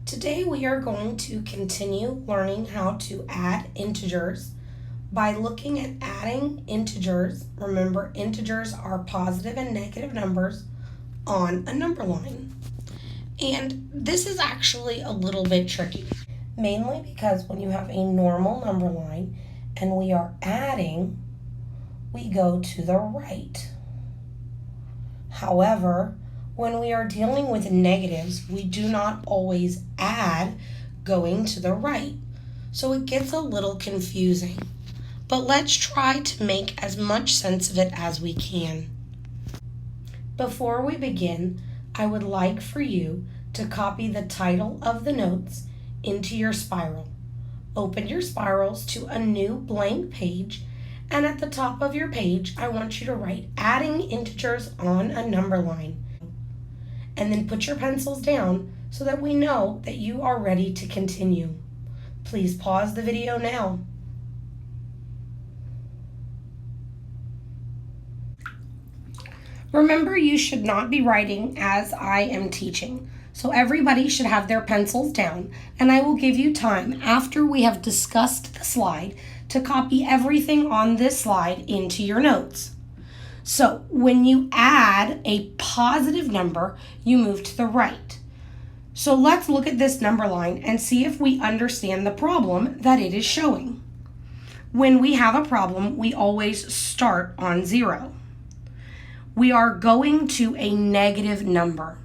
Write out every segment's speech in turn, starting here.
Today we are going to continue learning how to add integers by looking at adding integers. Remember, integers are positive and negative numbers on a number line. And this is actually a little bit tricky, mainly because when you have a normal number line and we are adding, we go to the right. However, when we are dealing with negatives, we do not always add going to the right. So it gets a little confusing. But let's try to make as much sense of it as we can. Before we begin, I would like for you to copy the title of the notes into your spiral. Open your spirals to a new blank page, and at the top of your page, I want you to write adding integers on a number line. And then put your pencils down so that we know that you are ready to continue. Please pause the video now. Remember, you should not be writing as I am teaching. So everybody should have their pencils down, and I will give you time after we have discussed the slide to copy everything on this slide into your notes. So when you add a positive number, you move to the right. So let's look at this number line and see if we understand the problem that it is showing. When we have a problem, we always start on 0. We are going to a negative number.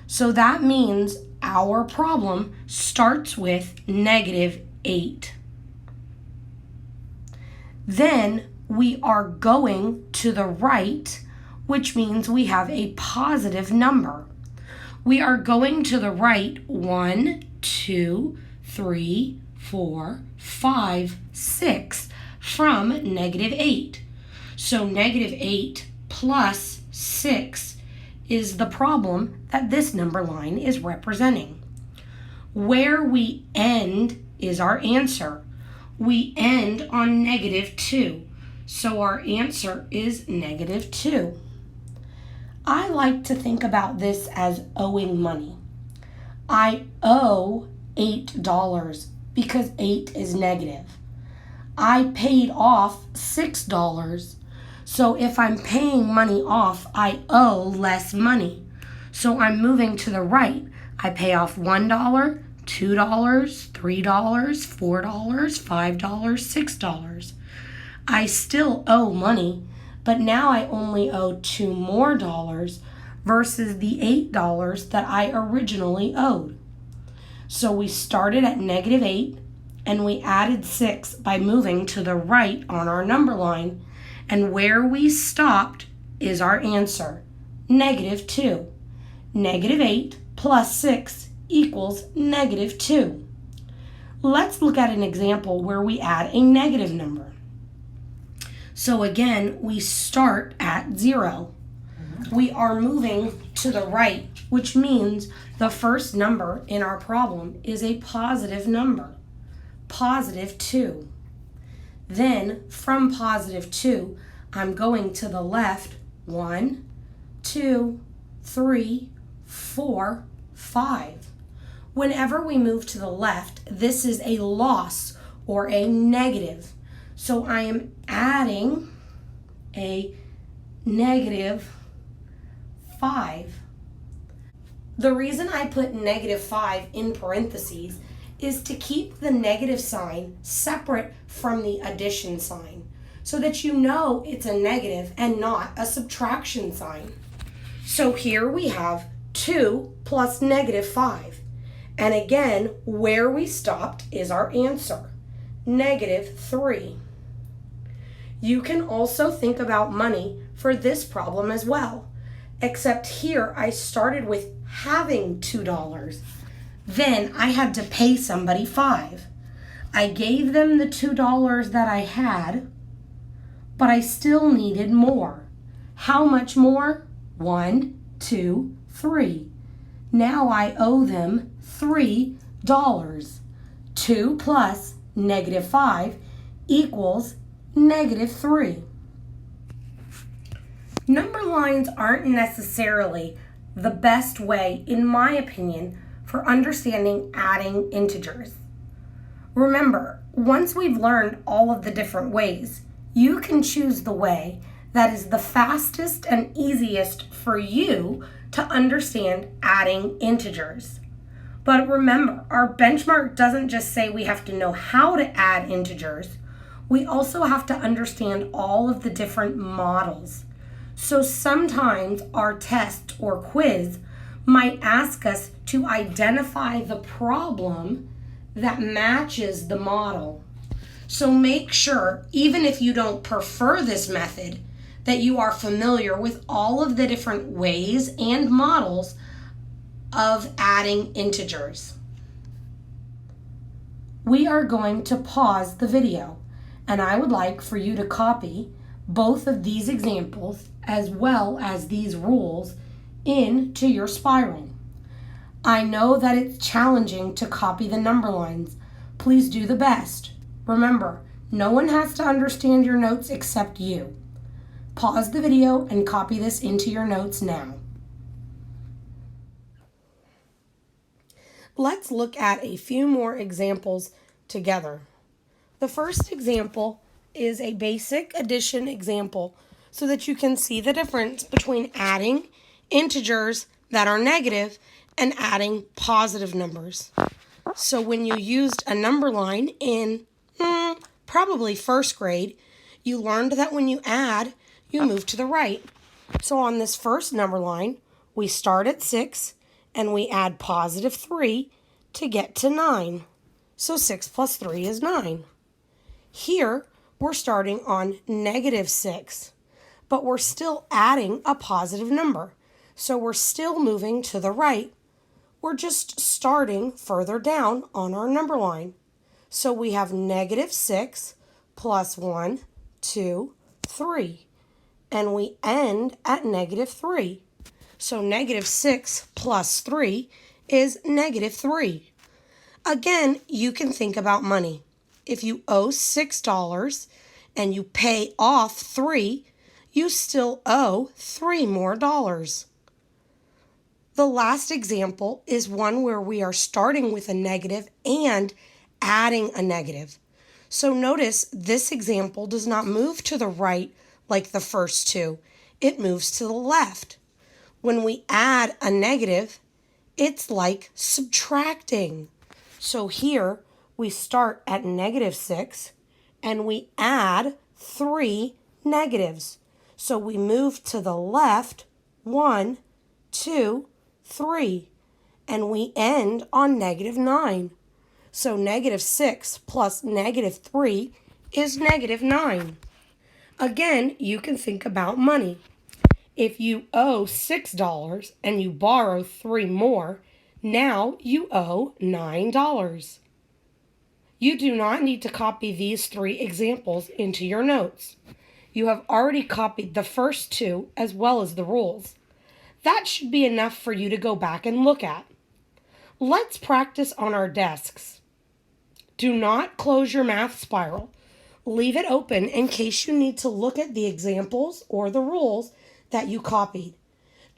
So that means our problem starts with -8. Then we are going to the right, which means we have a positive number. We are going to the right 1, 2, 3, 4, 5, 6 from -8. So -8 plus 6 is the problem that this number line is representing. Where we end is our answer. We end on -2. So our answer is -2. I like to think about this as owing money. I owe $8 because 8 is negative. I paid off $6. So if I'm paying money off, I owe less money. So I'm moving to the right. I pay off $1, $2, $3, $4, $5, $6. I still owe money, but now I only owe $2 more versus the $8 that I originally owed. So we started at -8 and we added 6 by moving to the right on our number line, and where we stopped is our answer, -2. -8 plus 6 equals -2. Let's look at an example where we add a negative number. So again, we start at 0. We are moving to the right, which means the first number in our problem is a positive number, +2. Then from +2, I'm going to the left 1, 2, 3, 4, 5. Whenever we move to the left, this is a loss or a negative. So I am adding a -5. The reason I put -5 in parentheses is to keep the negative sign separate from the addition sign so that you know it's a negative and not a subtraction sign. So here we have 2 plus -5. And again, where we stopped is our answer, -3. You can also think about money for this problem as well, except here I started with having $2. Then I had to pay somebody 5. I gave them the $2 that I had, but I still needed more. How much more? 1, 2, 3. Now I owe them $3. 2 plus -5 equals -3. Number lines aren't necessarily the best way, in my opinion, for understanding adding integers. Remember, once we've learned all of the different ways, you can choose the way that is the fastest and easiest for you to understand adding integers. But remember, our benchmark doesn't just say we have to know how to add integers. We also have to understand all of the different models. So sometimes our test or quiz might ask us to identify the problem that matches the model. So make sure, even if you don't prefer this method, that you are familiar with all of the different ways and models of adding integers. We are going to pause the video, and I would like for you to copy both of these examples as well as these rules into your spiral. I know that it's challenging to copy the number lines. Please do the best. Remember, no one has to understand your notes except you. Pause the video and copy this into your notes now. Let's look at a few more examples together. The first example is a basic addition example so that you can see the difference between adding integers that are negative and adding positive numbers. So when you used a number line in probably first grade, you learned that when you add, you move to the right. So on this first number line, we start at 6 and we add positive 3 to get to 9. So 6 plus 3 is 9. Here, we're starting on negative 6, but we're still adding a positive number. So we're still moving to the right. We're just starting further down on our number line. So we have negative 6 plus 1, 2, 3. And we end at negative 3. So negative 6 plus 3 is negative 3. Again, you can think about money. If you owe $6 and you pay off 3, you still owe $3 more. The last example is one where we are starting with a negative and adding a negative. So notice this example does not move to the right like the first two. It moves to the left. When we add a negative, it's like subtracting. So here we start at negative 6 and we add 3 negatives. So we move to the left 1, 2, 3, and we end on negative 9. So negative 6 plus negative 3 is negative 9. Again, you can think about money. If you owe $6 and you borrow 3 more, now you owe $9. You do not need to copy these 3 examples into your notes. You have already copied the first 2 as well as the rules. That should be enough for you to go back and look at. Let's practice on our desks. Do not close your math spiral. Leave it open in case you need to look at the examples or the rules that you copied.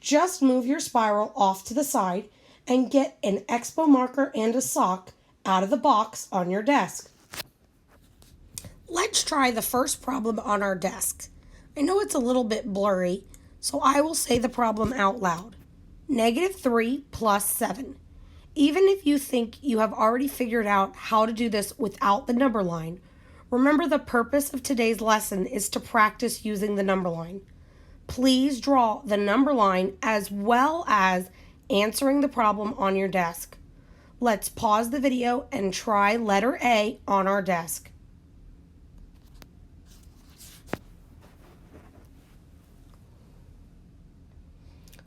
Just move your spiral off to the side and get an Expo marker and a sock out of the box on your desk. Let's try the first problem on our desk. I know it's a little bit blurry, so I will say the problem out loud. Negative 3 plus 7. Even if you think you have already figured out how to do this without the number line, remember the purpose of today's lesson is to practice using the number line. Please draw the number line as well as answering the problem on your desk. Let's pause the video and try letter A on our desk.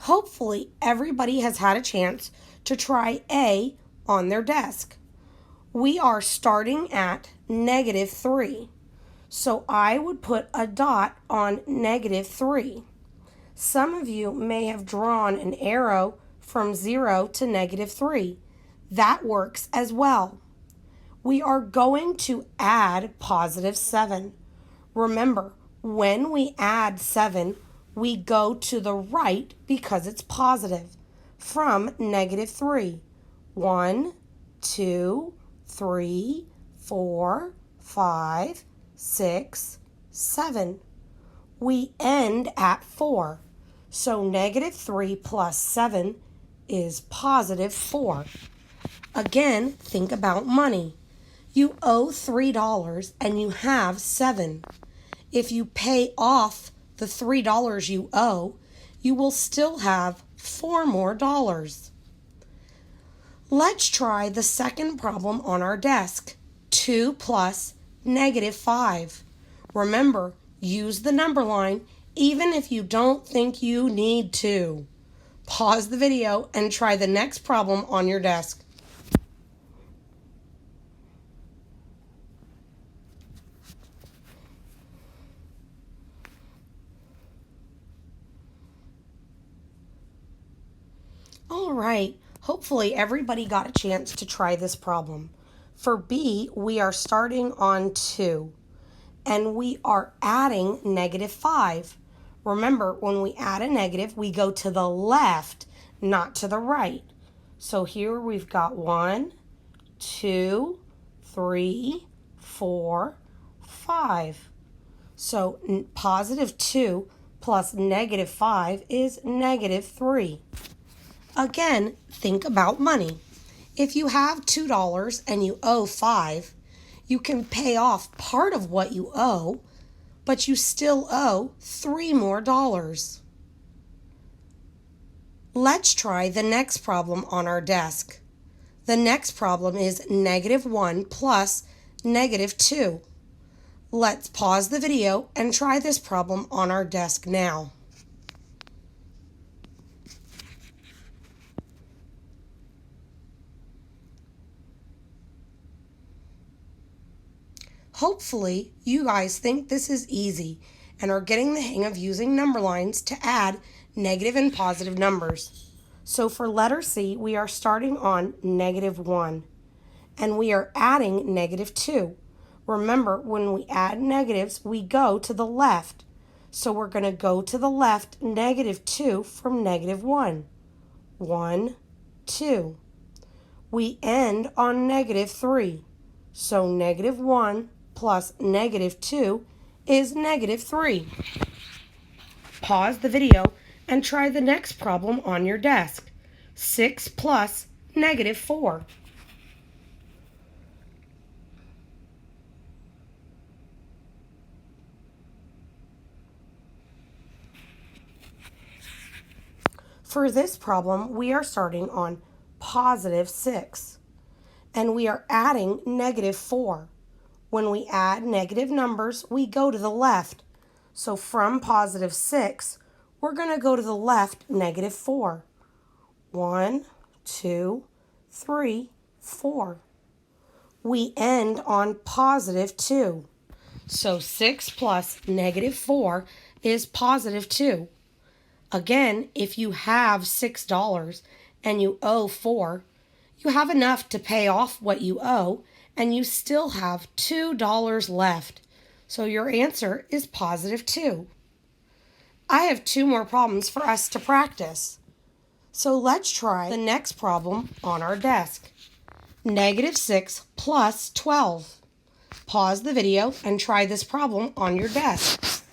Hopefully, everybody has had a chance to try A on their desk. We are starting at negative 3. So I would put a dot on negative 3. Some of you may have drawn an arrow from 0 to negative 3. That works as well. We are going to add positive 7. Remember, when we add 7, we go to the right because it's positive from negative 3. 1, 2, 3, 4, 5, 6, 7. We end at 4. So negative 3 plus 7 is positive 4. Again, think about money. You owe $3 and you have 7. If you pay off the $3 you owe, you will still have 4 more dollars. Let's try the second problem on our desk. 2 plus negative 5. Remember, use the number line even if you don't think you need to. Pause the video and try the next problem on your desk. All right, hopefully everybody got a chance to try this problem. For B, we are starting on 2, and we are adding negative 5. Remember, when we add a negative, we go to the left, not to the right. So here we've got 1, 2, 3, 4, 5. So positive 2 plus negative 5 is negative 3. Again, think about money. If you have $2 and you owe 5, you can pay off part of what you owe, but you still owe 3 more dollars. Let's try the next problem on our desk. The next problem is negative 1 plus negative 2. Let's pause the video and try this problem on our desk now. Hopefully, you guys think this is easy and are getting the hang of using number lines to add negative and positive numbers. So for letter C, we are starting on negative 1, and we are adding negative 2. Remember, when we add negatives, we go to the left. So we're going to go to the left, negative 2 from negative 1. 1, 2. We end on negative 3. So negative 1 plus negative 2 is negative 3. Pause the video and try the next problem on your desk. 6 plus negative 4. For this problem, we are starting on positive 6, and we are adding negative 4. When we add negative numbers, we go to the left. So from positive 6, we're going to go to the left, negative 4. 1, 2, 3, 4. We end on positive 2. So 6 plus negative 4 is positive 2. Again, if you have $6 and you owe 4, you have enough to pay off what you owe, and you still have $2 left. So your answer is positive 2. I have 2 more problems for us to practice. So let's try the next problem on our desk. Negative 6 plus 12. Pause the video and try this problem on your desk.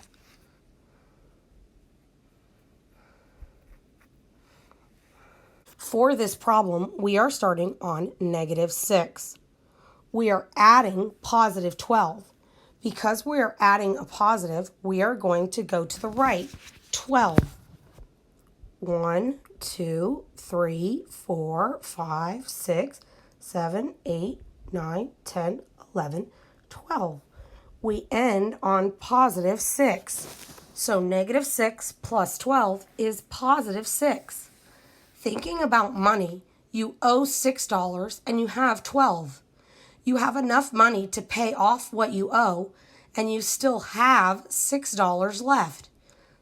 For this problem, we are starting on negative 6. We are adding positive 12. Because we are adding a positive, we are going to go to the right, 12. 1, 2, 3, 4, 5, 6, 7, 8, 9, 10, 11, 12. We end on positive 6. So negative 6 plus 12 is positive 6. Thinking about money, you owe $6 and you have 12. You have enough money to pay off what you owe, and you still have $6 left.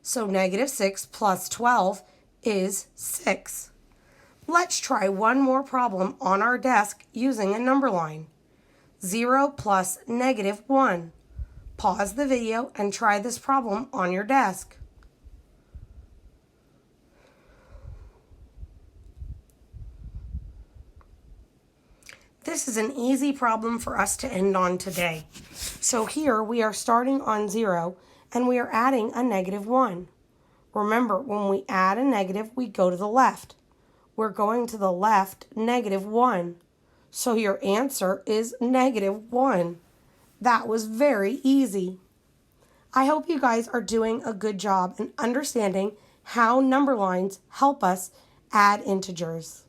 So negative 6 plus 12 is 6. Let's try one more problem on our desk using a number line. 0 plus negative 1. Pause the video and try this problem on your desk. This is an easy problem for us to end on today. So here we are starting on 0 and we are adding a -1. Remember, when we add a negative, we go to the left. We're going to the left, -1. So your answer is -1. That was very easy. I hope you guys are doing a good job in understanding how number lines help us add integers.